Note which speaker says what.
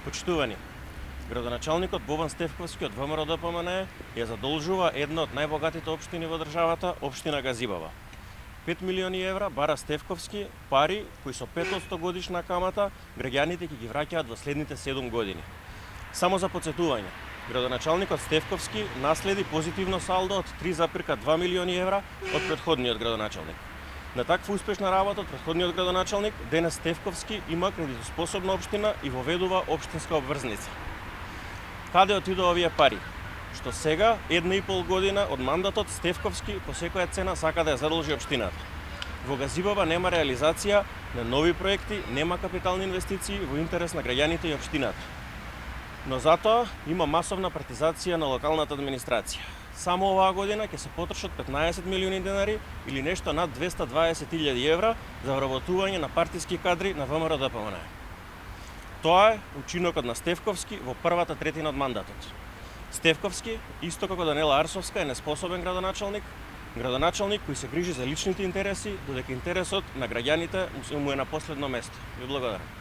Speaker 1: Почитувани, градоначалникот Бобан Стефковски од ВМРО-ДПМНЕ ја задолжува една од најбогатите општини во државата, општина Газибава. 5 милиони евра бара Стефковски, пари кои со 5% годишна камата граѓаните ќе ги враќаат во следните 7 години. Само за подсетување, градоначалникот Стефковски наследи позитивно салдо од 3,2 милиони евра од претходниот градоначалник. На таква успешна работа од претходниот градоначалник, денес Стефковски има кредитоспособна општина и воведува општинска обврзница. Каде отидоа овие пари? Што сега, 1,5 година од мандатот, Стефковски по секоја цена сака да ја задолжи општината. Во Газибава нема реализација на нови проекти, нема капитални инвестиции во интерес на граѓаните и општината. Но затоа има масовна партизација на локалната администрација. Само оваа година ќе се потрошат 15 милиони денари или нешто над 220.000 евра за вработување на партиски кадри на ВМРО-ДПМНЕ. Тоа е учинокот на Стефковски во првата третина од мандатот. Стефковски, исто како Данела Арсовска, е неспособен градоначалник кој се грижи за личните интереси, додека интересот на граѓаните му е на последно место. Ви благодарам.